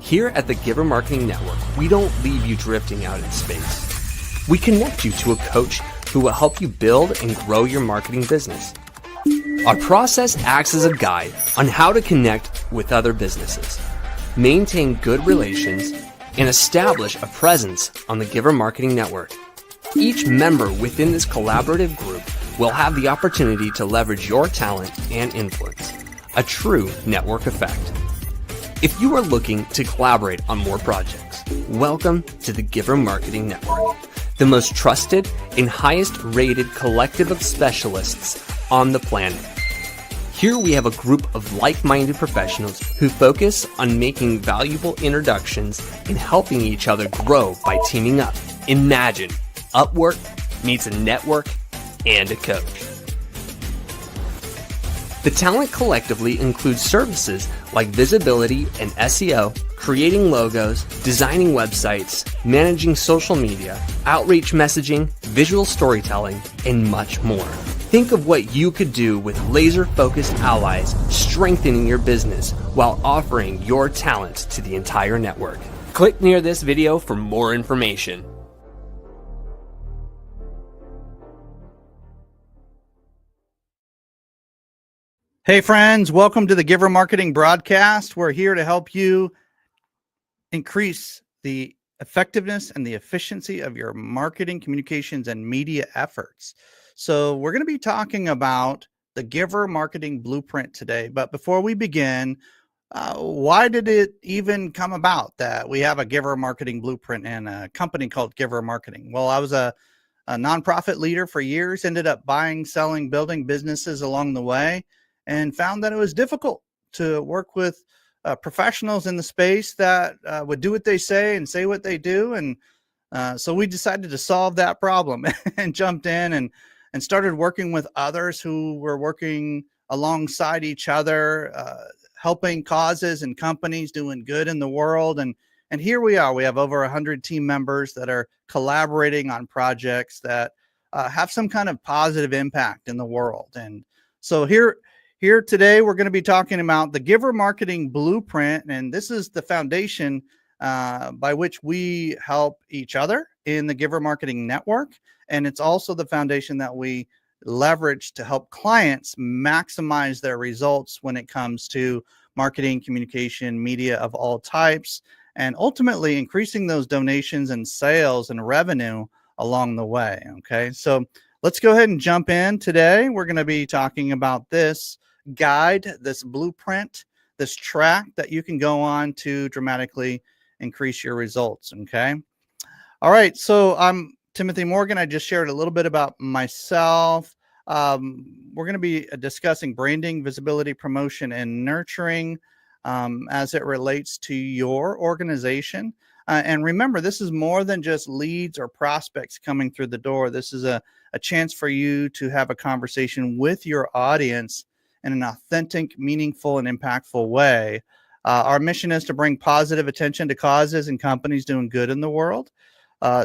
Here at the Giver Marketing Network, we don't leave you drifting out in space. We connect you to a coach who will help you build and grow your marketing business. Our process acts as a guide on how to connect with other businesses, maintain good relations, and establish a presence on the Giver Marketing Network. Each member within this collaborative group will have the opportunity to leverage your talent and influence, a true network effect. If you are looking to collaborate on more projects, welcome to the Giver Marketing Network, the most trusted and highest rated collective of specialists on the planet. Here we have a group of like-minded professionals who focus on making valuable introductions and helping each other grow by teaming up. Imagine Upwork meets a network and a coach. The talent collectively includes services like visibility and SEO, creating logos, designing websites, managing social media, outreach messaging, visual storytelling, and much more. Think of what you could do with laser-focused allies, strengthening your business while offering your talents to the entire network. Click near this video for more information. Hey friends, welcome to the Giver Marketing Broadcast. We're here to help you increase the effectiveness and the efficiency of your marketing, communications, and media efforts. So we're going to be talking about the Giver Marketing Blueprint today. But before we begin, why did it even come about that we have a Giver Marketing Blueprint and a company called Giver Marketing? Well, I was a nonprofit leader for years, ended up buying, selling, building businesses along the way, and found that it was difficult to work with professionals in the space that would do what they say and say what they do. And so we decided to solve that problem and jumped in and started working with others who were working alongside each other, helping causes and companies doing good in the world. And here we are. We have over 100 team members that are collaborating on projects that have some kind of positive impact in the world. And so here today, we're going to be talking about the Giver Marketing Blueprint, and this is the foundation by which we help each other in the Giver Marketing Network, and it's also the foundation that we leverage to help clients maximize their results when it comes to marketing, communication, media of all types, and ultimately increasing those donations and sales and revenue along the way. Okay, so let's go ahead and jump in. Today, we're going to be talking about this guide, this blueprint, this track that you can go on to dramatically increase your results. Okay. All right. So I'm Timothy Morgan. I just shared a little bit about myself. We're going to be discussing branding, visibility, promotion, and nurturing as it relates to your organization. And remember, this is more than just leads or prospects coming through the door. This is a chance for you to have a conversation with your audience in an authentic, meaningful, and impactful way. Our mission is to bring positive attention to causes and companies doing good in the world.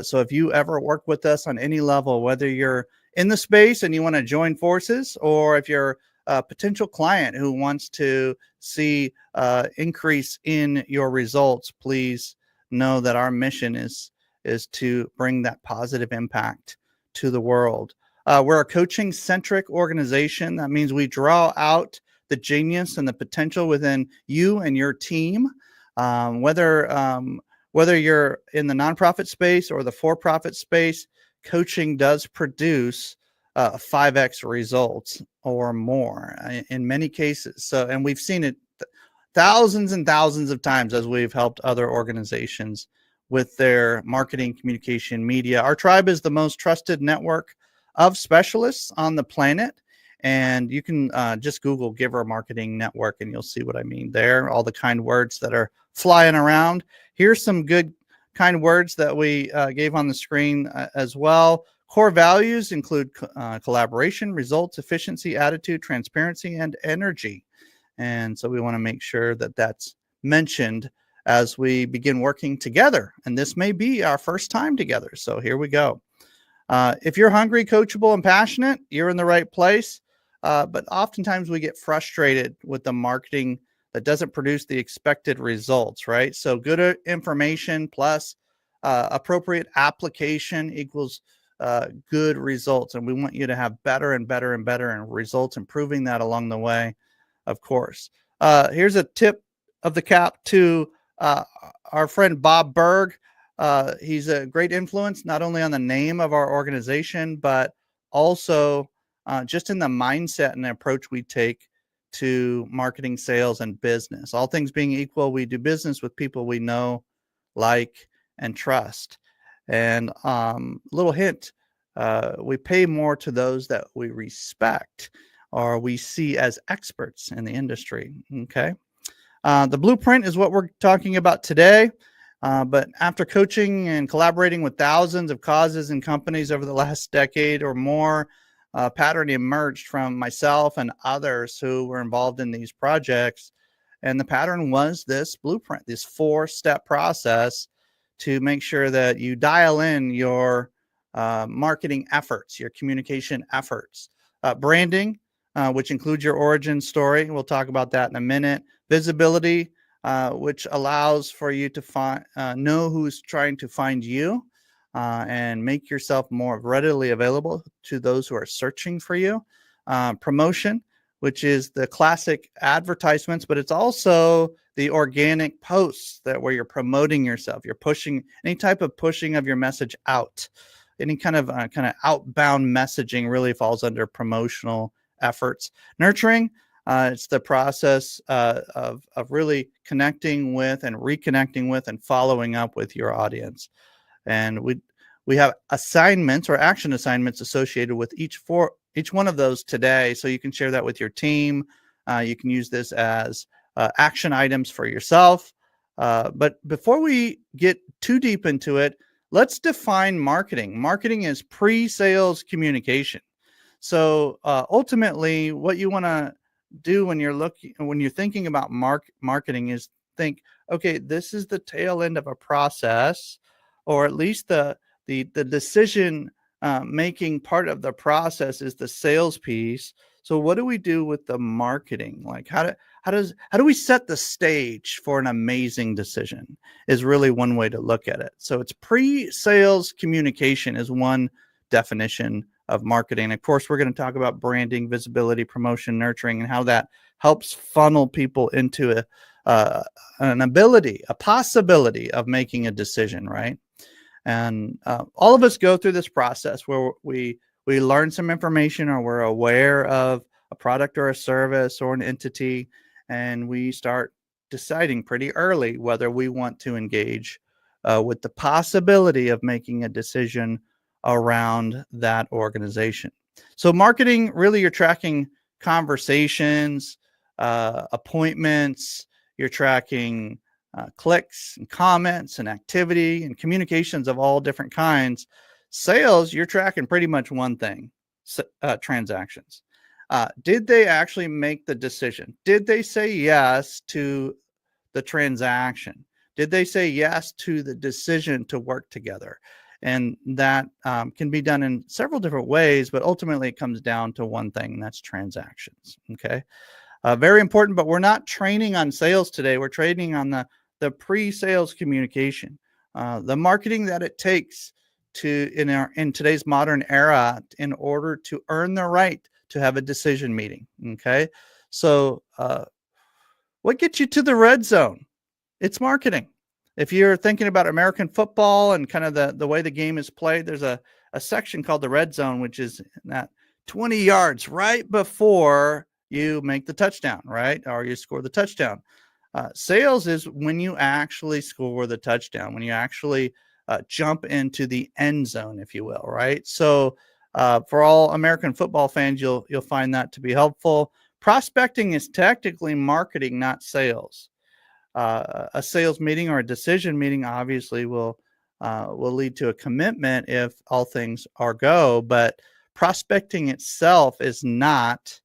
So if you ever work with us on any level, whether you're in the space and you want to join forces, or if you're a potential client who wants to see increase in your results, please know that our mission is to bring that positive impact to the world. We're a coaching-centric organization. That means we draw out the genius and the potential within you and your team. Whether you're in the nonprofit space or the for-profit space, coaching does produce 5x results or more in many cases. So, and we've seen it thousands and thousands of times as we've helped other organizations with their marketing, communication, media. Our tribe is the most trusted network of specialists on the planet, and you can just Google Giver Marketing Network and you'll see what I mean there. All the kind words that are flying around. Here's some good kind words that we gave on the screen as well. Core values include collaboration, results, efficiency, attitude, transparency, and energy. And so we want to make sure that that's mentioned as we begin working together. And this may be our first time together. So here we go. If you're hungry, coachable, and passionate, you're in the right place. But oftentimes we get frustrated with the marketing that doesn't produce the expected results, right? So good information plus appropriate application equals good results. And we want you to have better and better and better and results, improving that along the way, of course. Here's a tip of the cap to our friend Bob Berg. He's a great influence, not only on the name of our organization, but also just in the mindset and the approach we take to marketing, sales, and business. All things being equal, we do business with people we know, like, and trust. And little hint, we pay more to those that we respect or we see as experts in the industry. Okay. The blueprint is what we're talking about today. But after coaching and collaborating with thousands of causes and companies over the last decade or more, a pattern emerged from myself and others who were involved in these projects. And the pattern was this blueprint, this 4-step process to make sure that you dial in your marketing efforts, your communication efforts. Branding, which includes your origin story. We'll talk about that in a minute. Visibility, which allows for you to know who's trying to find you and make yourself more readily available to those who are searching for you. Promotion, which is the classic advertisements, but it's also the organic posts where you're promoting yourself. You're pushing any type of pushing of your message out. Any kind of outbound messaging really falls under promotional efforts. Nurturing, it's the process of really connecting with and reconnecting with and following up with your audience. And we have assignments or action assignments associated with each one of those today. So you can share that with your team. You can use this as action items for yourself. But before we get too deep into it, let's define marketing. Marketing is pre-sales communication. So ultimately, what you want to do when you're thinking about marketing is think, okay, this is the tail end of a process, or at least the decision making part of the process is the sales piece. So what do we do with the marketing? Like how do we set the stage for an amazing decision is really one way to look at it. So it's pre-sales communication is one definition of marketing. Of course, we're going to talk about branding, visibility, promotion, nurturing, and how that helps funnel people into a possibility of making a decision, right? And all of us go through this process where we learn some information or we're aware of a product or a service or an entity, and we start deciding pretty early whether we want to engage with the possibility of making a decision around that organization. So marketing, really, you're tracking conversations, appointments, you're tracking clicks and comments and activity and communications of all different kinds. Sales, you're tracking pretty much one thing, transactions. Did they actually make the decision? Did they say yes to the transaction? Did they say yes to the decision to work together? And that can be done in several different ways, but ultimately it comes down to one thing, and that's transactions. Okay. Very important, but we're not training on sales today. We're training on the pre-sales communication, the marketing that it takes in today's modern era in order to earn the right to have a decision meeting. Okay. So what gets you to the red zone? It's marketing. If you're thinking about American football and kind of the way the game is played, there's a section called the red zone, which is that 20 yards right before you make the touchdown, right? Or you score the touchdown. Sales is when you actually score the touchdown, when you actually jump into the end zone, if you will, right? So for all American football fans, you'll find that to be helpful. Prospecting is technically marketing, not sales. A sales meeting or a decision meeting obviously will lead to a commitment if all things are go, but prospecting itself is not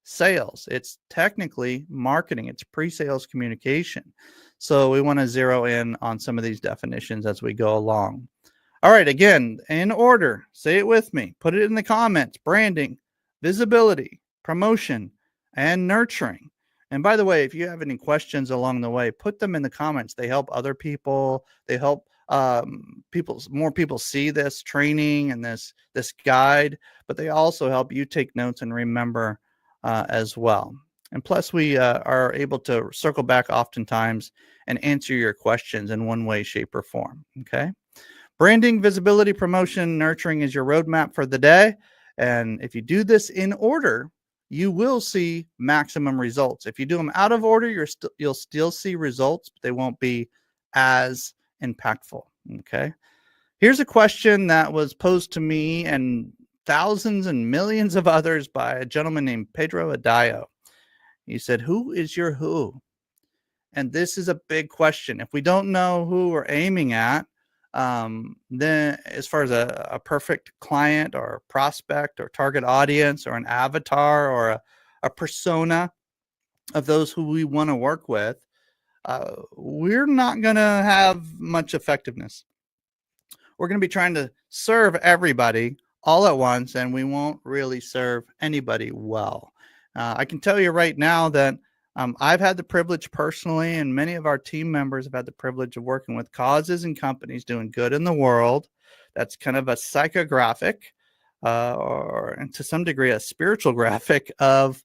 sales. It's technically marketing. It's pre-sales communication. So we want to zero in on some of these definitions as we go along. All right, again, in order, say it with me, put it in the comments: branding, visibility, promotion, and nurturing. And by the way, if you have any questions along the way, put them in the comments. They help other people. They help more people see this training and this guide, but they also help you take notes and remember as well. And plus, we are able to circle back oftentimes and answer your questions in one way, shape, or form. Okay. Branding, visibility, promotion, nurturing is your roadmap for the day. And if you do this in order, you will see maximum results. If you do them out of order, you'll still see results, but they won't be as impactful. Okay. Here's a question that was posed to me and thousands and millions of others by a gentleman named Pedro Adayo. He said, "Who is your who?" And this is a big question. If we don't know who we're aiming at, then as far as a perfect client or prospect or target audience or an avatar or a persona of those who we want to work with, we're not going to have much effectiveness. We're going to be trying to serve everybody all at once, and we won't really serve anybody well. I can tell you right now that I've had the privilege personally, and many of our team members have had the privilege of working with causes and companies doing good in the world. That's kind of a psychographic, or and to some degree a spiritual graphic of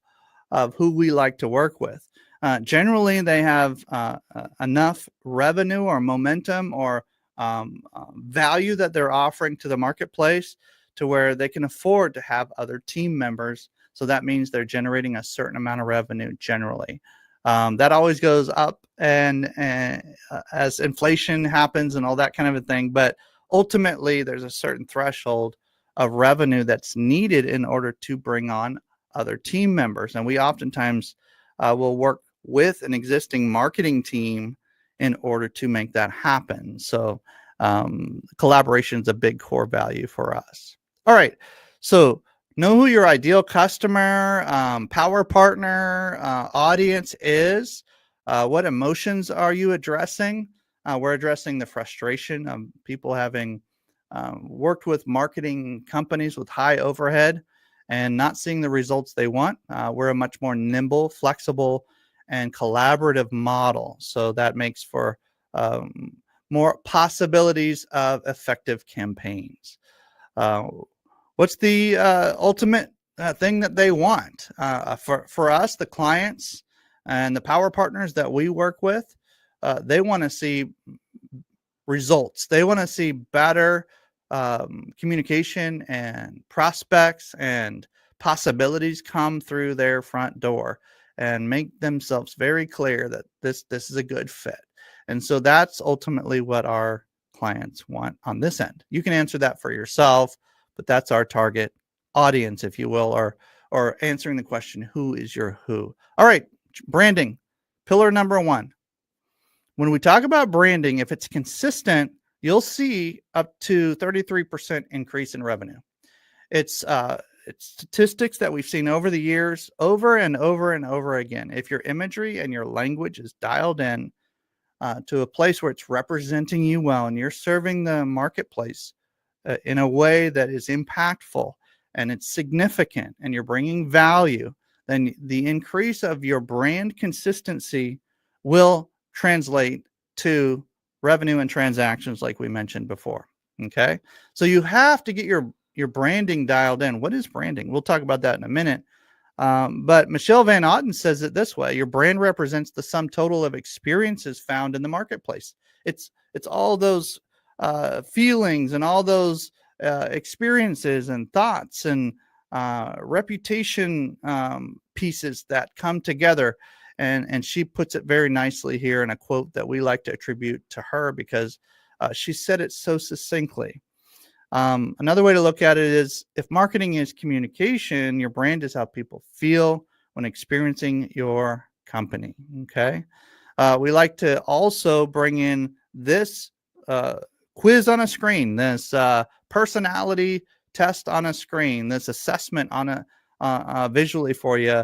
who we like to work with. Generally, they have enough revenue or momentum or value that they're offering to the marketplace to where they can afford to have other team members. So that means they're generating a certain amount of revenue generally. That always goes up and as inflation happens and all that kind of a thing. But ultimately, there's a certain threshold of revenue that's needed in order to bring on other team members. And we oftentimes will work with an existing marketing team in order to make that happen. So collaboration is a big core value for us. All right. So know who your ideal customer, power partner, audience is. What emotions are you addressing? We're addressing the frustration of people having worked with marketing companies with high overhead and not seeing the results they want. We're a much more nimble, flexible, and collaborative model. So that makes for more possibilities of effective campaigns. What's the ultimate thing that they want? For us, the clients and the power partners that we work with, they want to see results. They want to see better communication and prospects and possibilities come through their front door and make themselves very clear that this is a good fit. And so that's ultimately what our clients want on this end. You can answer that for yourself, but that's our target audience, if you will, or answering the question, who is your who? All right, branding, pillar number one. When we talk about branding, if it's consistent, you'll see up to 33% increase in revenue. It's statistics that we've seen over the years, over and over and over again. If your imagery and your language is dialed in to a place where it's representing you well and you're serving the marketplace in a way that is impactful and it's significant and you're bringing value, then the increase of your brand consistency will translate to revenue and transactions like we mentioned before. Okay. So you have to get your branding dialed in. What is branding? We'll talk about that in a minute. But Michelle Van Otten says it this way: your brand represents the sum total of experiences found in the marketplace. It's all those feelings and all those experiences and thoughts and reputation pieces that come together. And she puts it very nicely here in a quote that we like to attribute to her because she said it so succinctly. Another way to look at it is if marketing is communication, your brand is how people feel when experiencing your company. Okay. We like to also bring in this quiz on a screen, this personality test on a screen, this assessment on a visually for you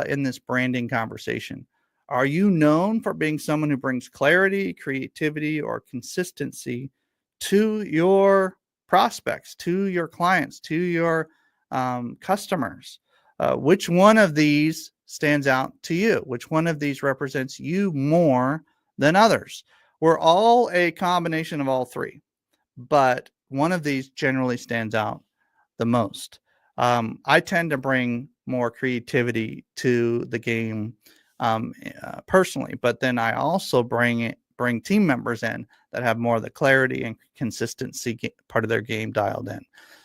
in this branding conversation. Are you known for being someone who brings clarity, creativity, or consistency to your prospects, to your clients, to your customers? Which one of these stands out to you? Which one of these represents you more than others? We're all a combination of all three, but one of these generally stands out the most. I tend to bring more creativity to the game personally, but then I also bring team members in that have more of the clarity and consistency part of their game dialed in.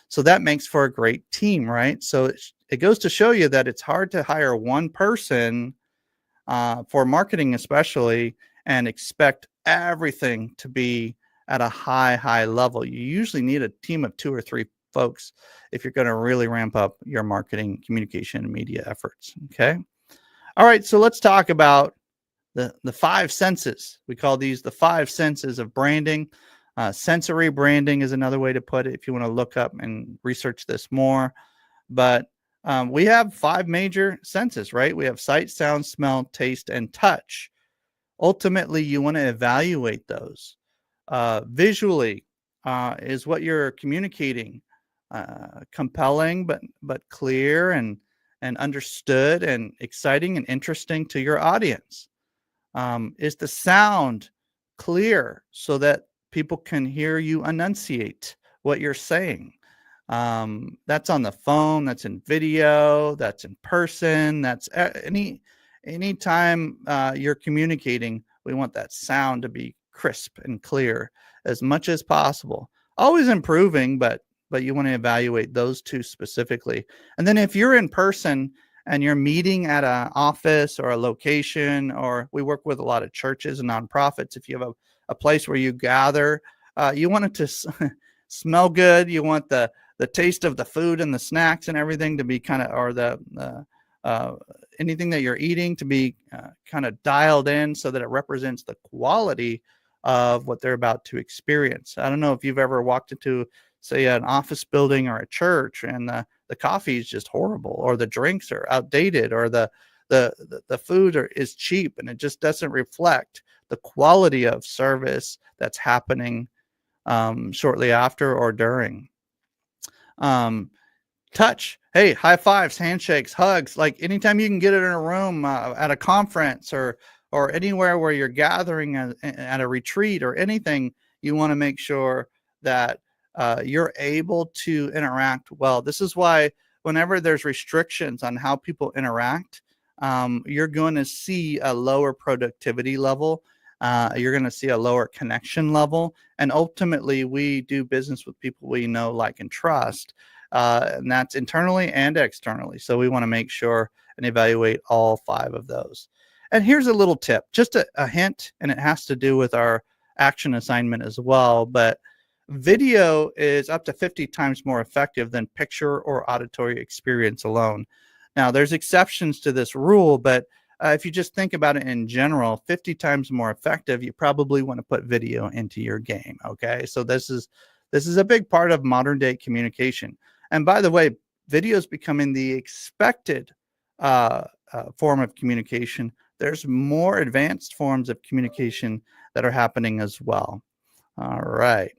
So that makes for a great team, right? So it goes to show you that it's hard to hire one person for marketing, especially, and expect everything to be at a high level. You usually need a team of 2 or 3 folks if you're going to really ramp up your marketing, communication, and media efforts. Okay. All right. So let's talk about the 5 senses. We call these the 5 senses of branding. Sensory branding is another way to put it if you want to look up and research this more. But we have 5 major senses, right? We have sight, sound, smell, taste, and touch. Ultimately, you want to evaluate those. Visually is what you're communicating compelling but clear and understood and exciting and interesting to your audience? Is the sound clear so that people can hear you enunciate what you're saying? That's on the phone, that's in video, that's in person, that's anytime you're communicating, we want that sound to be crisp and clear as much as possible. Always improving, but you want to evaluate those 2 specifically. And then if you're in person and you're meeting at an office or a location, or we work with a lot of churches and nonprofits, if you have a place where you gather, you want it to smell good. You want the taste of the food and the snacks and everything to be kind of, or the anything that you're eating to be kind of dialed in so that it represents the quality of what they're about to experience. I don't know if you've ever walked into, say, an office building or a church and the coffee is just horrible, or the drinks are outdated, or the food is cheap, and it just doesn't reflect the quality of service that's happening shortly after or during. Touch. Hey, high fives, handshakes, hugs. Like anytime you can get it in a room at a conference or anywhere where you're gathering at a retreat or anything, you want to make sure that you're able to interact well. This is why whenever there's restrictions on how people interact, you're going to see a lower productivity level. You're going to see a lower connection level. And ultimately, we do business with people we know, like, and trust. And that's internally and externally. So we want to make sure and evaluate all 5 of those. And here's a little tip, just a hint, and it has to do with our action assignment as well. But video is up to 50 times more effective than picture or auditory experience alone. Now, there's exceptions to this rule, but if you just think about it in general, 50 times more effective, you probably want to put video into your game. Okay, so this is a big part of modern day communication. And by the way, video is becoming the expected form of communication. There's more advanced forms of communication that are happening as well. All right.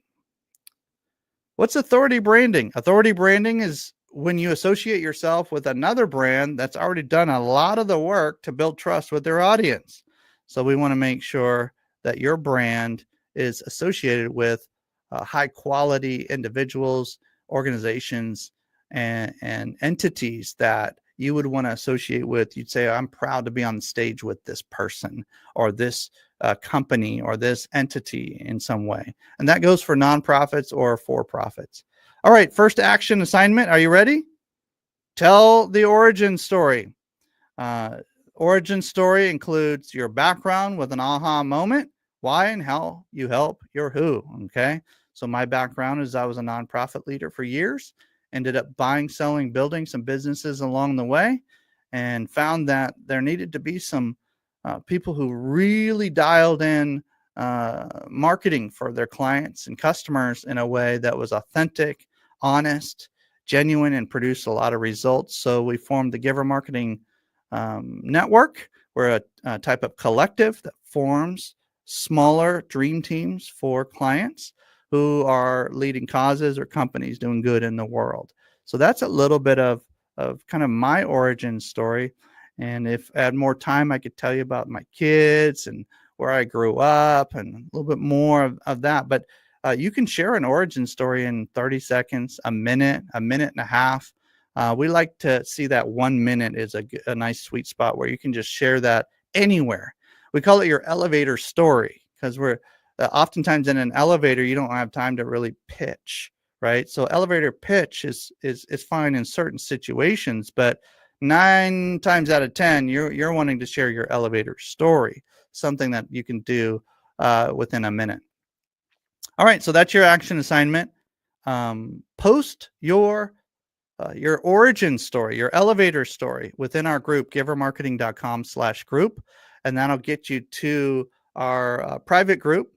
What's authority branding? Authority branding is when you associate yourself with another brand that's already done a lot of the work to build trust with their audience. So we want to make sure that your brand is associated with high quality individuals, organizations, and entities that you would want to associate with. You'd say, I'm proud to be on stage with this person or this company or this entity in some way. And that goes for nonprofits or for-profits. All right, first action assignment. Are you ready? Tell the origin story. Origin story includes your background with an aha moment, why and how you help your who. Okay. So my background is I was a nonprofit leader for years, ended up buying, selling, building some businesses along the way, and found that there needed to be some people who really dialed in marketing for their clients and customers in a way that was authentic, honest, genuine, and produced a lot of results. So we formed the Giver Marketing Network. We're a type of collective that forms smaller dream teams for clients who are leading causes or companies doing good in the world. So that's a little bit of kind of my origin story. And if I had more time, I could tell you about my kids and where I grew up and a little bit more of that. But you can share an origin story in 30 seconds, a minute and a half. We like to see that 1 minute is a nice sweet spot where you can just share that anywhere. We call it your elevator story because we're oftentimes in an elevator, you don't have time to really pitch, right? So elevator pitch is fine in certain situations, but 9 times out of 10, you're wanting to share your elevator story, something that you can do within a minute. All right, so that's your action assignment. Post your origin story, your elevator story within our group, givermarketing.com/group, and that'll get you to our private group.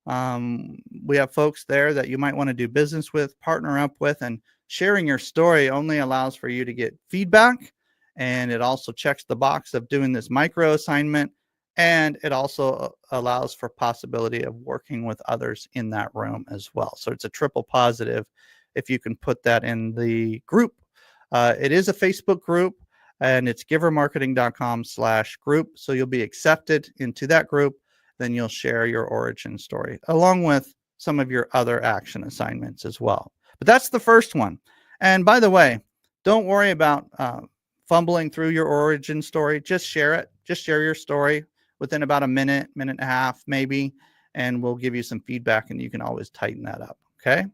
We have folks there that you might want to do business with, partner up with, and sharing your story only allows for you to get feedback. And it also checks the box of doing this micro assignment. And it also allows for possibility of working with others in that room as well. So it's a triple positive if you can put that in the group. It is a Facebook group, and it's givermarketing.com/group. So you'll be accepted into that group. Then you'll share your origin story along with some of your other action assignments as well. But that's the first one. And by the way, don't worry about fumbling through your origin story. Just share it. Just share your story within about a minute and a half, maybe, and we'll give you some feedback, and you can always tighten that up. Okay.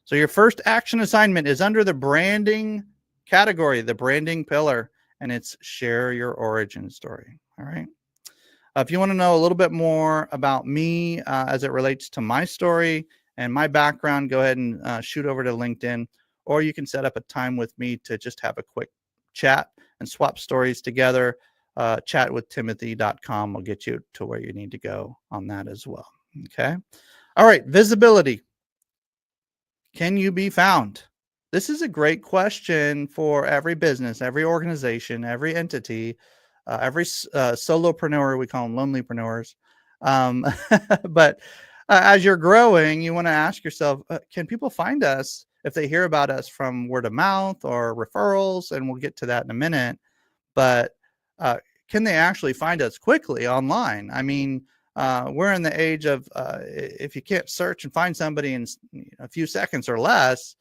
So your first action assignment is under the branding category, the branding pillar, and it's share your origin story. All right. If you want to know a little bit more about me as it relates to my story and my background, go ahead and shoot over to LinkedIn, or you can set up a time with me to just have a quick chat and swap stories together. Chatwithtimothy.com will get you to where you need to go on that as well. Okay. All right. Visibility. Can you be found? This is a great question for every business, every organization, every entity, every solopreneur. We call them lonelypreneurs. But as you're growing, you want to ask yourself, can people find us if they hear about us from word of mouth or referrals? And we'll get to that in a minute. But can they actually find us quickly online? I mean, we're in the age of if you can't search and find somebody in a few seconds or less,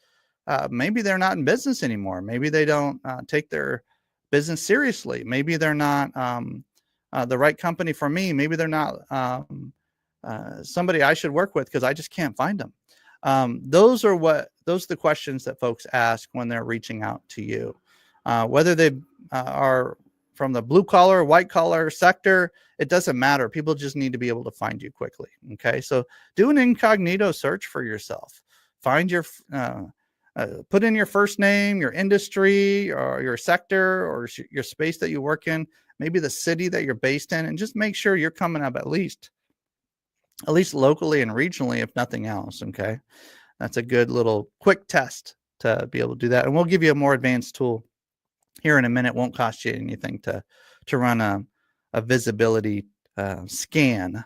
maybe they're not in business anymore. Maybe they don't take their business seriously. Maybe they're not the right company for me. Maybe they're not somebody I should work with because I just can't find them. Those are the questions that folks ask when they're reaching out to you, whether they are from the blue collar, white collar sector. It doesn't matter. People just need to be able to find you quickly. Okay. So do an incognito search for yourself. Find your, put in your first name, your industry or your sector or your space that you work in, maybe the city that you're based in, and just make sure you're coming up at least locally and regionally, if nothing else. Okay. That's a good little quick test to be able to do that. And we'll give you a more advanced tool here in a minute. Won't cost you anything to run a visibility scan.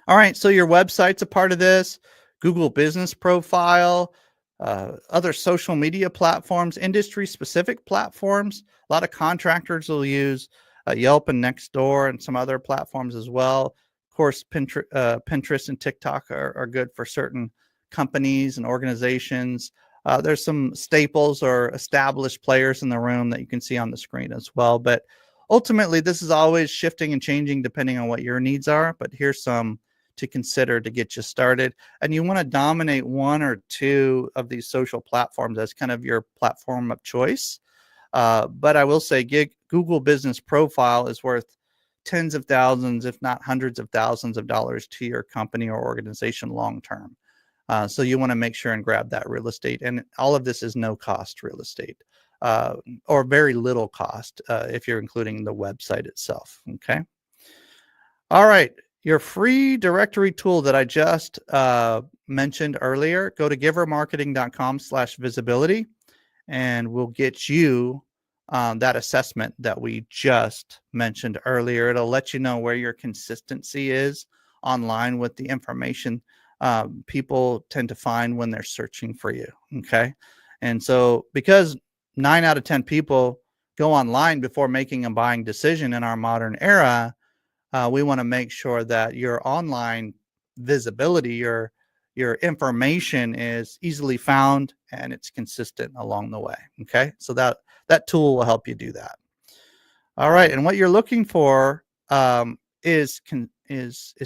All right, so your website's a part of this. Google Business Profile, other social media platforms, industry-specific platforms. A lot of contractors will use Yelp and Nextdoor and some other platforms as well. Of course, Pinterest and TikTok are good for certain companies and organizations. There's some staples or established players in the room that you can see on the screen as well. But ultimately, this is always shifting and changing depending on what your needs are. But here's some to consider to get you started. And you want to dominate one or two of these social platforms as kind of your platform of choice. But I will say Google Business Profile is worth tens of thousands, if not hundreds of thousands of dollars to your company or organization long term. So you want to make sure and grab that real estate. And all of this is no cost real estate or very little cost if you're including the website itself. Okay. All right. Your free directory tool that I just mentioned earlier, go to givermarketing.com/visibility and we'll get you that assessment that we just mentioned earlier. It'll let you know where your consistency is online with the information people tend to find when they're searching for you. Okay. And so because 9 out of 10 people go online before making a buying decision in our modern era, we want to make sure that your online visibility, your information is easily found and it's consistent along the way. Okay, so that tool will help you do that. All right, and what you're looking for is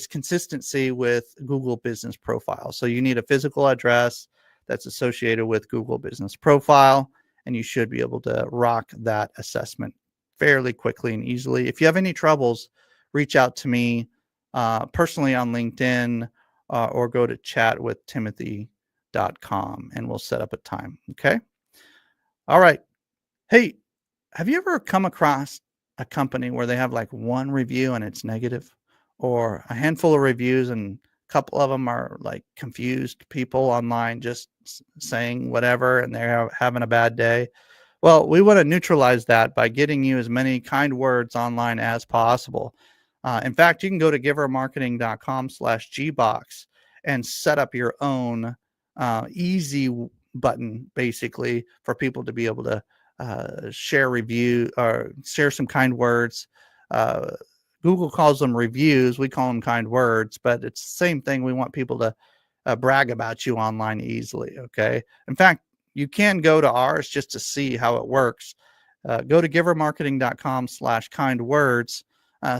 consistency with Google Business Profile. So you need a physical address that's associated with Google Business Profile, and you should be able to rock that assessment fairly quickly and easily. If you have any troubles, reach out to me personally on LinkedIn or go to chatwithtimothy.com and we'll set up a time. Okay. All right. Hey, have you ever come across a company where they have like one review and it's negative, or a handful of reviews and a couple of them are like confused people online just saying whatever and they're having a bad day? Well, we want to neutralize that by getting you as many kind words online as possible. In fact, you can go to givermarketing.com/gbox and set up your own easy button, basically, for people to be able to share review or share some kind words. Google calls them reviews. We call them kind words, but it's the same thing. We want people to brag about you online easily. Okay. In fact, you can go to ours just to see how it works. Go to givermarketing.com/kind words.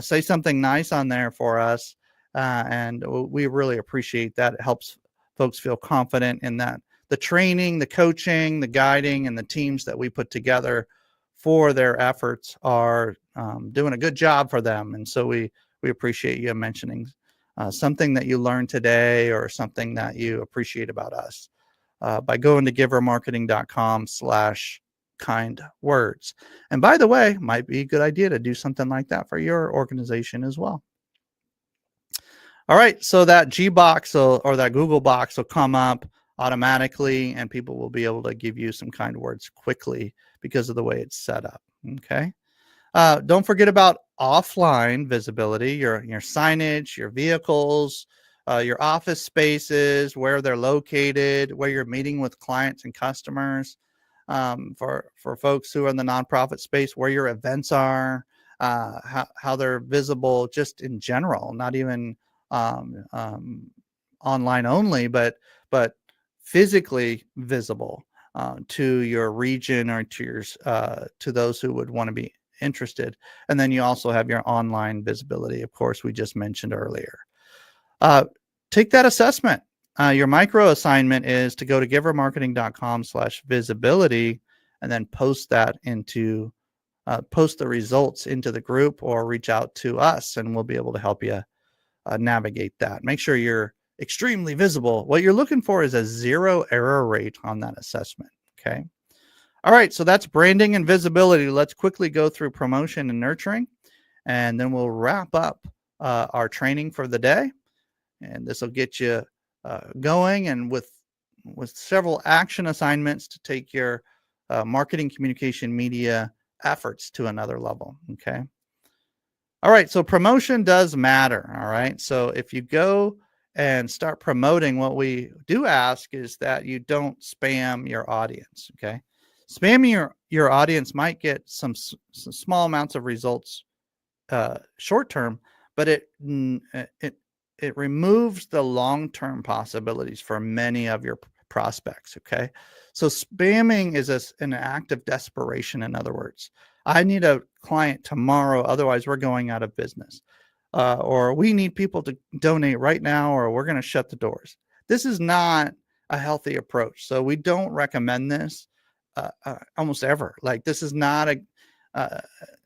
Say something nice on there for us. And we really appreciate that. It helps folks feel confident in that the training, the coaching, the guiding, and the teams that we put together for their efforts are doing a good job for them. And so we appreciate you mentioning something that you learned today or something that you appreciate about us by going to givermarketing.com/kind words. And by the way, might be a good idea to do something like that for your organization as well. All right, so that G box or that Google box will come up automatically and people will be able to give you some kind words quickly because of the way it's set up. Okay. Don't forget about offline visibility, your signage, your vehicles, your office spaces, where they're located, where you're meeting with clients and customers. For folks who are in the nonprofit space, where your events are, how they're visible just in general, not even online only, but physically visible to your region or to those who would want to be interested. And then you also have your online visibility, of course, we just mentioned earlier. Take that assessment. Your micro assignment is to go to givermarketing.com/visibility and then post that into post the results into the group or reach out to us and we'll be able to help you navigate that. Make sure you're extremely visible. What you're looking for is a 0 error rate on that assessment. Okay. All right. So that's branding and visibility. Let's quickly go through promotion and nurturing, and then we'll wrap up our training for the day. And this will get you going and with several action assignments to take your marketing, communication, media efforts to another level. Okay. All right. So promotion does matter. All right. So if you go and start promoting, what we do ask is that you don't spam your audience. Okay. Spamming your audience might get some small amounts of results short term, but it removes the long-term possibilities for many of your prospects. Okay. So spamming is an act of desperation. In other words, I need a client tomorrow, otherwise we're going out of business. Or we need people to donate right now, or we're going to shut the doors. This is not a healthy approach. So we don't recommend this almost ever. Like this is not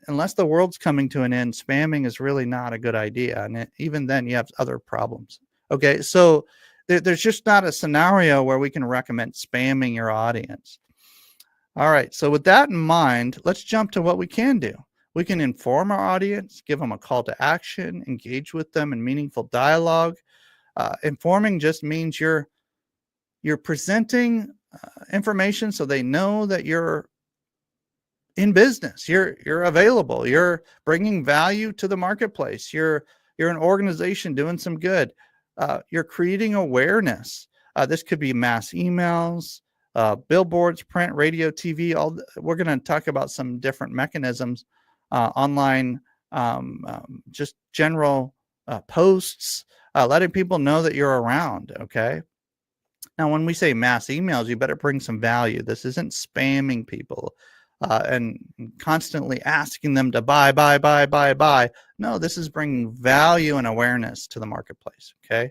unless the world's coming to an end, spamming is really not a good idea. And even then you have other problems. Okay. So there's just not a scenario where we can recommend spamming your audience. All right. So with that in mind, let's jump to what we can do. We can inform our audience, give them a call to action, engage with them in meaningful dialogue. Informing just means you're presenting information so they know that you're in business, you're available, you're bringing value to the marketplace, you're an organization doing some good, you're creating awareness. This could be mass emails, billboards, print, radio, TV. We're going to talk about some different mechanisms, online, just general posts, letting people know that you're around. Okay. Now, when we say mass emails, you better bring some value. This isn't spamming people and constantly asking them to buy, buy, buy, buy, buy. No, this is bringing value and awareness to the marketplace. Okay.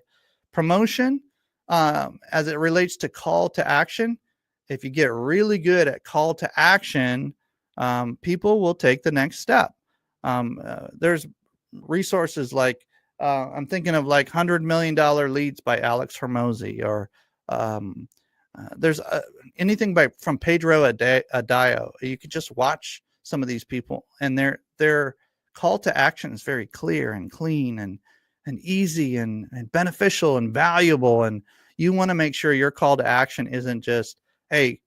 Promotion, as it relates to call to action, if you get really good at call to action, people will take the next step. There's resources like, I'm thinking of like $100 million leads by Alex Hormozy, or there's anything from Pedro Adayo. You could just watch some of these people, and their call to action is very clear and clean and easy and beneficial and valuable. And you want to make sure your call to action isn't just, hey,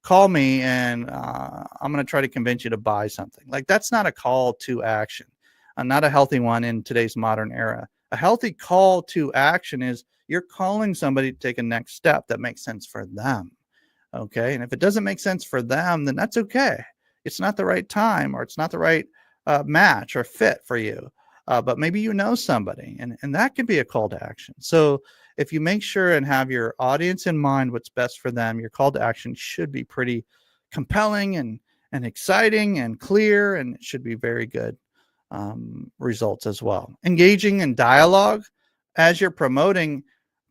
call me and I'm going to try to convince you to buy something. Like, that's not a call to action, not a healthy one in today's modern era. A healthy call to action is you're calling somebody to take a next step that makes sense for them. Okay. And if it doesn't make sense for them, then that's okay. It's not the right time, or it's not the right match or fit for you. But maybe you know somebody, and that could be a call to action. So if you make sure and have your audience in mind, what's best for them, your call to action should be pretty compelling and exciting and clear, and it should be very good results as well. Engaging in dialogue as you're promoting.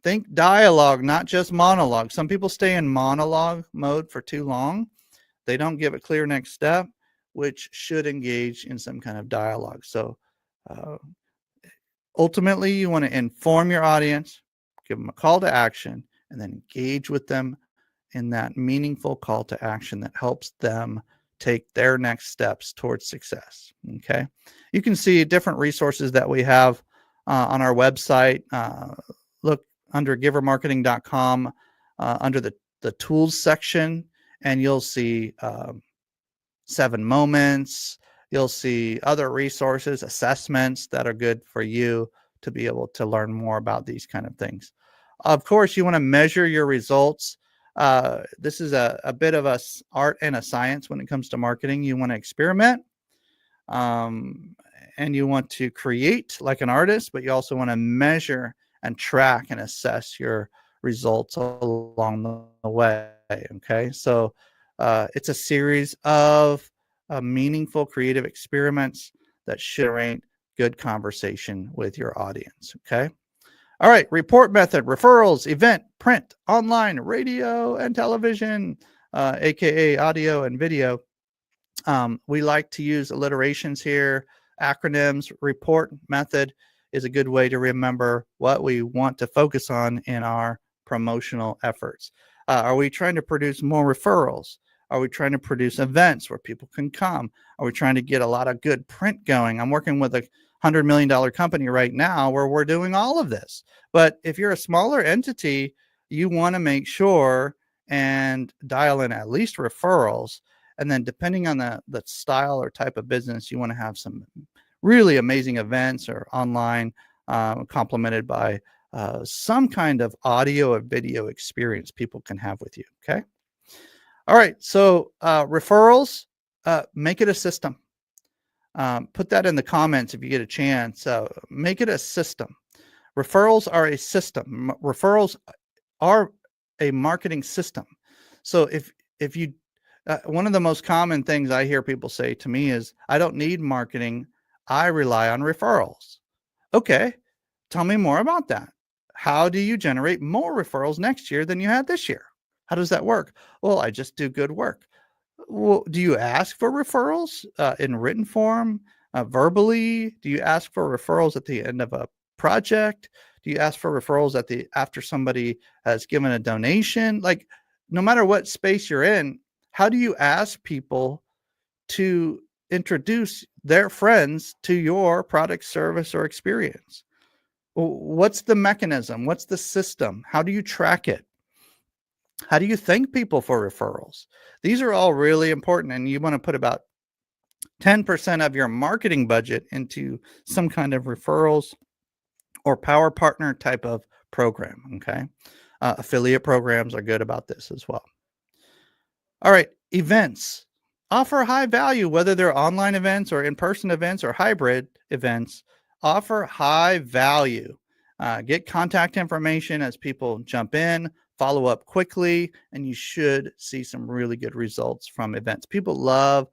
Think dialogue, not just monologue. Some people stay in monologue mode for too long. They don't give a clear next step, which should engage in some kind of dialogue. So ultimately, you want to inform your audience, give them a call to action, and then engage with them in that meaningful call to action that helps them take their next steps towards success. Okay. You can see different resources that we have on our website. Look under givermarketing.com under the tools section, and you'll see 7 moments. You'll see other resources, assessments that are good for you to be able to learn more about these kind of things. Of course, you want to measure your results. This is a bit of a art and a science when it comes to marketing. You want to experiment, and you want to create like an artist, but you also want to measure and track and assess your results along the way. Okay, so it's a series of meaningful creative experiments that should generate good conversation with your audience. Okay. All right. Report method: referrals, event, print, online, radio, and television, aka audio and video. We like to use alliterations here, acronyms. Report method is a good way to remember what we want to focus on in our promotional efforts. Are we trying to produce more referrals? Are we trying to produce events where people can come? Are we trying to get a lot of good print going? I'm working with a $100 million company right now where we're doing all of this. But if you're a smaller entity, you want to make sure and dial in at least referrals. And then depending on the style or type of business, you want to have some really amazing events or online, complemented by some kind of audio or video experience people can have with you. Okay. All right. So referrals, make it a system. Put that in the comments if you get a chance. Make it a system. Referrals are a system. Referrals are a marketing system. So if you, one of the most common things I hear people say to me is, I don't need marketing. I rely on referrals. Okay. Tell me more about that. How do you generate more referrals next year than you had this year? How does that work? Well, I just do good work. Well, do you ask for referrals in written form, verbally? Do you ask for referrals at the end of a project? Do you ask for referrals after somebody has given a donation? Like, no matter what space you're in, how do you ask people to introduce their friends to your product, service, or experience? What's the mechanism? What's the system? How do you track it? How do you thank people for referrals? These are all really important, and you want to put about 10% of your marketing budget into some kind of referrals or power partner type of program. Okay. Affiliate programs are good about this as well. All right, events. Offer high value, whether they're online events or in-person events or hybrid events. Offer high value. Get contact information as people jump in, follow up quickly, and you should see some really good results from events. People love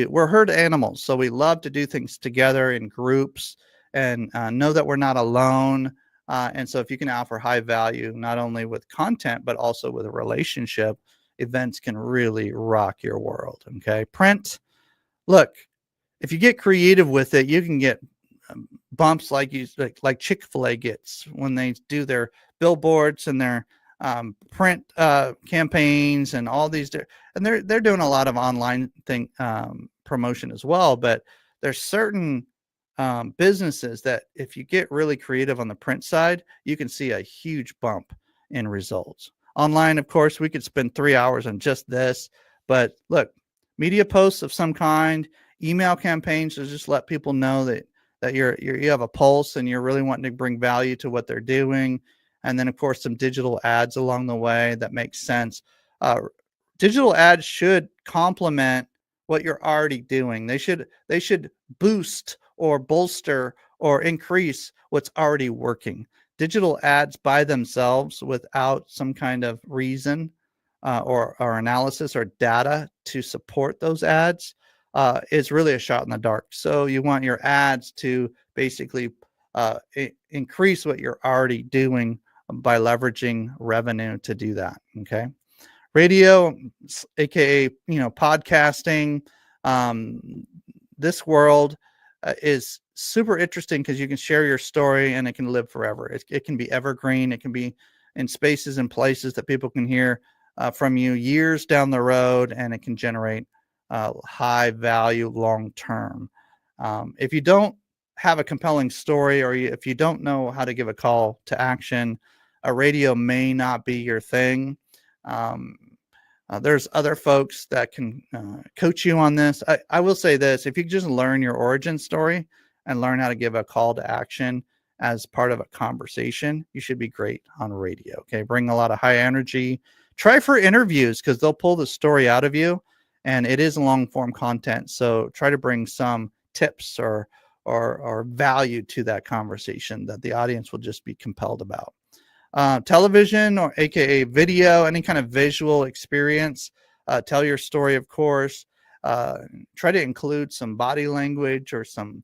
we're herd animals, so we love to do things together in groups and know that we're not alone. And so if you can offer high value, not only with content, but also with a relationship, events can really rock your world. Okay. Print. Look, if you get creative with it, you can get bumps like Chick-fil-A gets when they do their billboards and their print campaigns and all these, and they're doing a lot of online promotion as well. But there's certain businesses that if you get really creative on the print side, you can see a huge bump in results. Online, of course, we could spend 3 hours on just this, but look, media posts of some kind, email campaigns to just let people know that you have a pulse and you're really wanting to bring value to what they're doing. And then, of course, some digital ads along the way that makes sense. Digital ads should complement what you're already doing. They should boost or bolster or increase what's already working. Digital ads by themselves without some kind of reason or analysis or data to support those ads is really a shot in the dark. So you want your ads to basically increase what you're already doing by leveraging revenue to do that. Okay. Radio, aka podcasting. This world is super interesting because you can share your story and it can live forever. It can be evergreen. It can be in spaces and places that people can hear from you years down the road, and it can generate high value long term. If you don't have a compelling story, or if you don't know how to give a call to action, a radio may not be your thing. There's other folks that can coach you on this. I will say this: if you just learn your origin story and learn how to give a call to action as part of a conversation, you should be great on radio. Okay. Bring a lot of high energy. Try for interviews because they'll pull the story out of you, and it is long form content. So try to bring some tips or value to that conversation that the audience will just be compelled about. Television, or aka video, any kind of visual experience. Tell your story, of course. Try to include some body language or some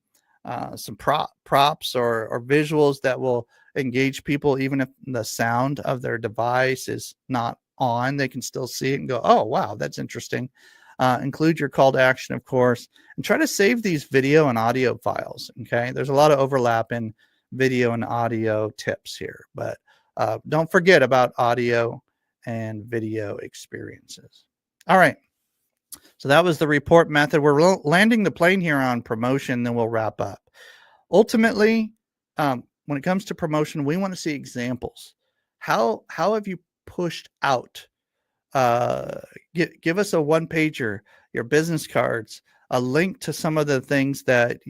props or visuals that will engage people, even if the sound of their device is not on. They can still see it and go, "Oh, wow, that's interesting." Include your call to action, of course, and try to save these video and audio files. Okay, there's a lot of overlap in video and audio tips here, but don't forget about audio and video experiences. All right. So that was the report method. We're landing the plane here on promotion, then we'll wrap up. Ultimately, when it comes to promotion, we want to see examples. How have you pushed out? Give us a one-pager, your business cards, a link to some of the things that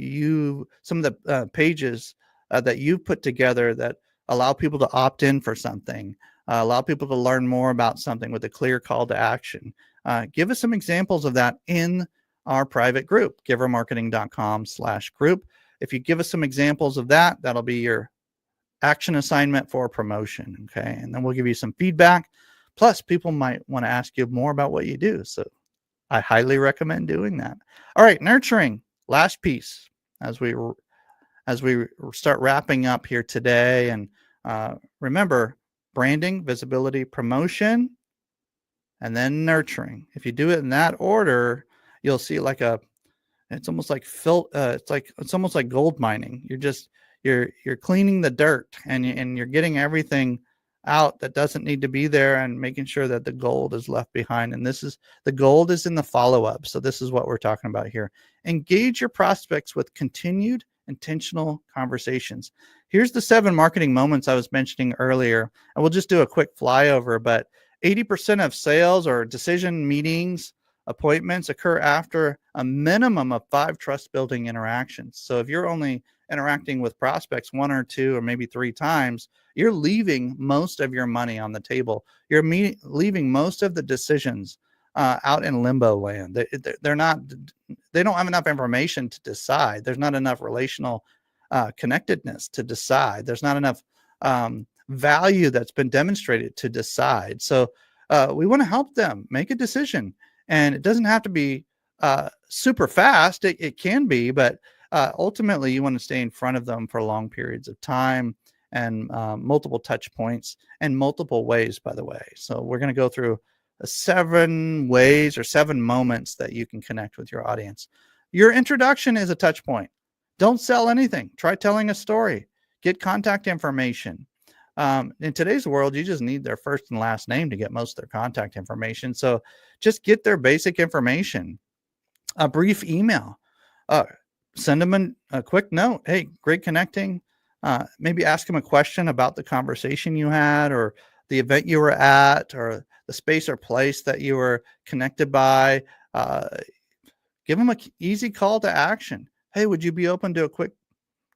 some of the pages that you've put together that allow people to opt in for something, allow people to learn more about something with a clear call to action. Give us some examples of that in our private group, givermarketing.com/group. If you give us some examples of that, that'll be your action assignment for promotion. Okay. And then we'll give you some feedback. Plus, people might want to ask you more about what you do. So I highly recommend doing that. All right. Nurturing, last piece as we start wrapping up here today. And remember, branding, visibility, promotion, and then nurturing. If you do it in that order, you'll see it's almost like it's almost like gold mining. You're cleaning the dirt and you're getting everything out that doesn't need to be there and making sure that the gold is left behind. And the gold is in the follow-up. So this is what we're talking about here. Engage your prospects with continued intentional conversations. Here's the 7 marketing moments I was mentioning earlier. And we'll just do a quick flyover, but 80% of sales or decision meetings, appointments occur after a minimum of 5 trust building interactions. So if you're only interacting with prospects 1 or 2 or maybe 3 times, you're leaving most of your money on the table. You're leaving most of the decisions out in limbo land. They're not, they don't have enough information to decide. There's not enough relational connectedness to decide. There's not enough value that's been demonstrated to decide. So we want to help them make a decision, and it doesn't have to be super fast. It can be, but ultimately you want to stay in front of them for long periods of time and multiple touch points and multiple ways, by the way. So we're going to go through 7 ways or 7 moments that you can connect with your audience. Your introduction is a touch point. Don't sell anything. Try telling a story. Get contact information. In today's world, you just need their first and last name to get most of their contact information. So just get their basic information. A brief email. Send them a quick note. Hey, great connecting. Maybe ask them a question about the conversation you had, or the event you were at, or the space or place that you were connected by. Give them an easy call to action. Hey, would you be open to a quick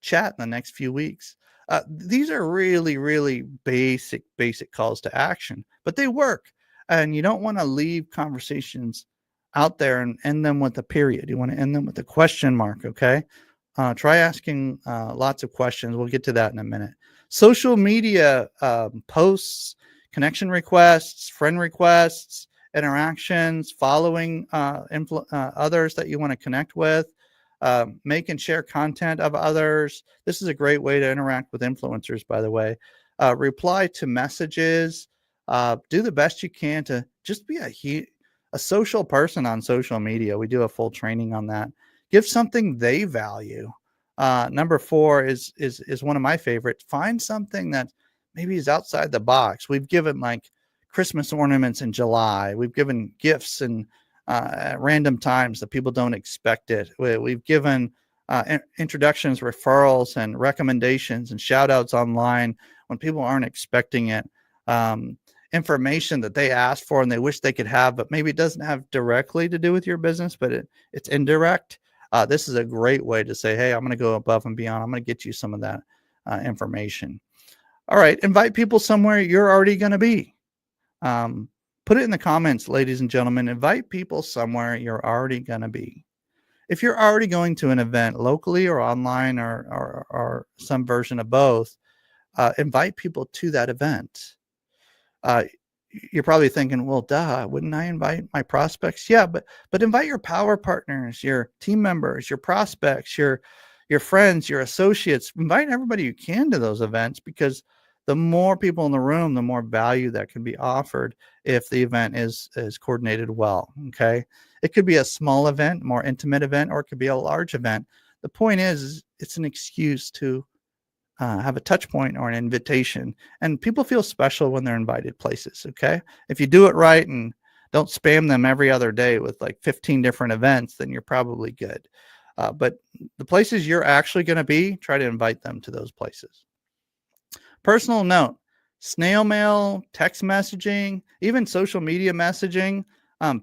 chat in the next few weeks? These are really, really basic calls to action, but they work. And you don't want to leave conversations out there and end them with a period. You want to end them with a question mark. Okay. Try asking lots of questions. We'll get to that in a minute. Social media posts, connection requests, friend requests, interactions, following others that you want to connect with, make and share content of others. This is a great way to interact with influencers, by the way. Reply to messages. Do the best you can to just be a social person on social media. We do a full training on that. Give something they value. Number 4 is one of my favorites. Find something that maybe is outside the box. We've given like Christmas ornaments in July. We've given gifts and at random times that people don't expect it. We've given introductions, referrals, and recommendations and shout outs online when people aren't expecting it. Information that they asked for and they wish they could have, but maybe it doesn't have directly to do with your business, but it's indirect. This is a great way to say, hey, I'm going to go above and beyond. I'm going to get you some of that information. All right. Invite people somewhere you're already going to be. Put it in the comments, ladies and gentlemen. Invite people somewhere you're already going to be. If you're already going to an event locally or online or some version of both, invite people to that event. You're probably thinking, well, duh, wouldn't I invite my prospects? Yeah, but invite your power partners, your team members, your prospects, your friends, your associates. Invite everybody you can to those events, because the more people in the room, the more value that can be offered if the event is coordinated well. Okay. It could be a small event, more intimate event, or it could be a large event. The point is it's an excuse to have a touch point or an invitation, and people feel special when they're invited places. Okay. If you do it right and don't spam them every other day with like 15 different events, then you're probably good. But the places you're actually going to be, try to invite them to those places. Personal note, snail mail, text messaging, even social media messaging,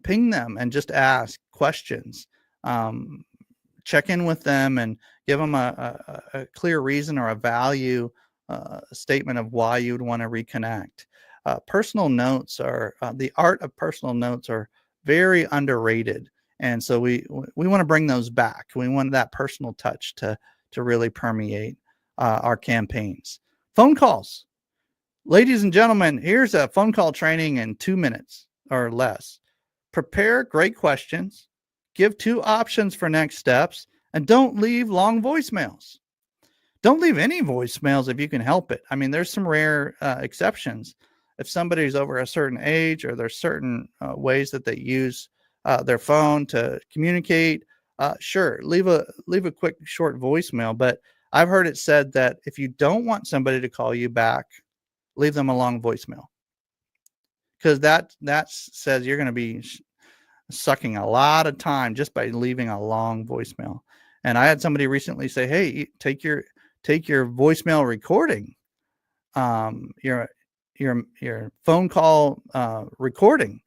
ping them and just ask questions. Check in with them and give them a clear reason or a value statement of why you'd want to reconnect. Personal notes are the art of personal notes are very underrated. And so we want to bring those back. We want that personal touch to really permeate our campaigns. Phone calls. Ladies and gentlemen, here's a phone call training in 2 minutes or less. Prepare great questions. Give 2 options for next steps, and don't leave long voicemails. Don't leave any voicemails if you can help it. I mean, there's some rare exceptions. If somebody's over a certain age, or there's certain ways that they use their phone to communicate, sure, leave a quick short voicemail. But I've heard it said that if you don't want somebody to call you back, leave them a long voicemail, because that says you're going to be sucking a lot of time just by leaving a long voicemail. And I had somebody recently say, hey, take your voicemail recording, your phone call recording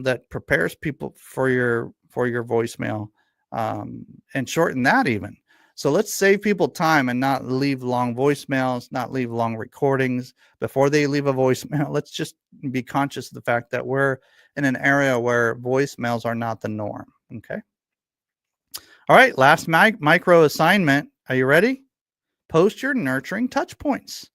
that prepares people for your voicemail, and shorten that even. So let's save people time and not leave long voicemails, not leave long recordings before they leave a voicemail. Let's just be conscious of the fact that we're in an area where voicemails are not the norm. Okay. All right. Last micro assignment. Are you ready? Post your nurturing touch points,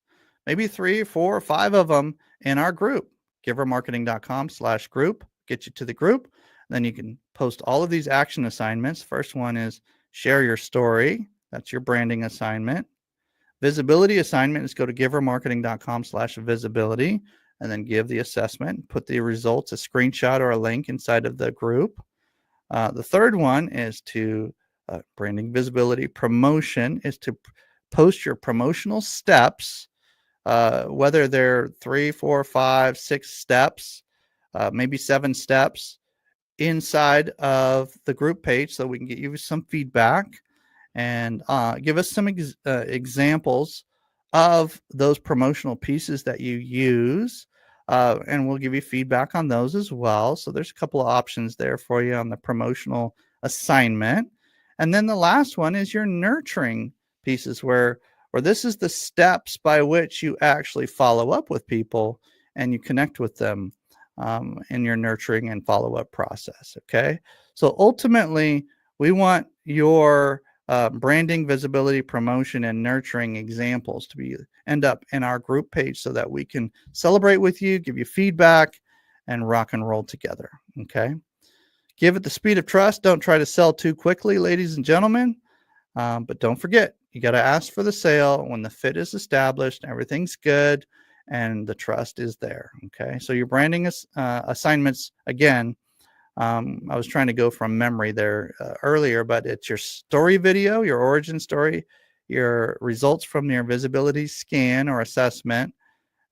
maybe 3, 4, or 5 of them in our group, givermarketing.com/group. Get you to the group. Then you can post all of these action assignments. First one is share your story. That's your branding assignment. Visibility assignment is go to givermarketing.com/visibility and then give the assessment, put the results, a screenshot or a link inside of the group. The third one is to branding visibility promotion is to post your promotional steps, whether they're 3, 4, 5, 6 steps, maybe 7 steps inside of the group page so we can get you some feedback and give us some examples of those promotional pieces that you use. And we'll give you feedback on those as well. So there's a couple of options there for you on the promotional assignment. And then the last one is your nurturing pieces where this is the steps by which you actually follow up with people and you connect with them in your nurturing and follow-up process. Okay. So ultimately, we want your branding, visibility, promotion, and nurturing examples to end up in our group page so that we can celebrate with you, give you feedback, and rock and roll together. Okay. Give it the speed of trust. Don't try to sell too quickly, ladies and gentlemen. But don't forget, you got to ask for the sale when the fit is established, everything's good, and the trust is there. Okay. So your branding assignments, again, I was trying to go from memory there earlier, but it's your story video, your origin story, your results from your visibility scan or assessment,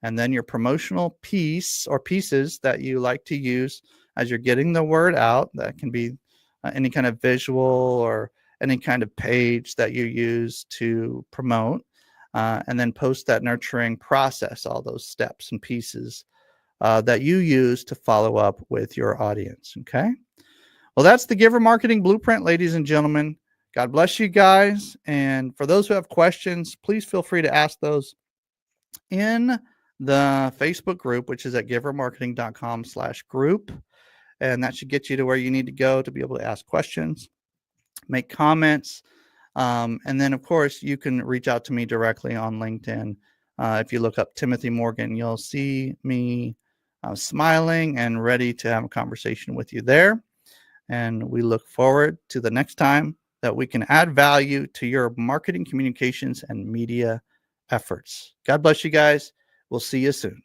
and then your promotional piece or pieces that you like to use as you're getting the word out. That can be any kind of visual or any kind of page that you use to promote, and then post that nurturing process, all those steps and pieces that you use to follow up with your audience. Okay. Well, that's the Giver Marketing Blueprint, ladies and gentlemen. God bless you guys. And for those who have questions, please feel free to ask those in the Facebook group, which is at givermarketing.com/group. And that should get you to where you need to go to be able to ask questions, make comments. And then, of course, you can reach out to me directly on LinkedIn. If you look up Timothy Morgan, you'll see me smiling and ready to have a conversation with you there. And we look forward to the next time that we can add value to your marketing, communications, and media efforts. God bless you guys. We'll see you soon.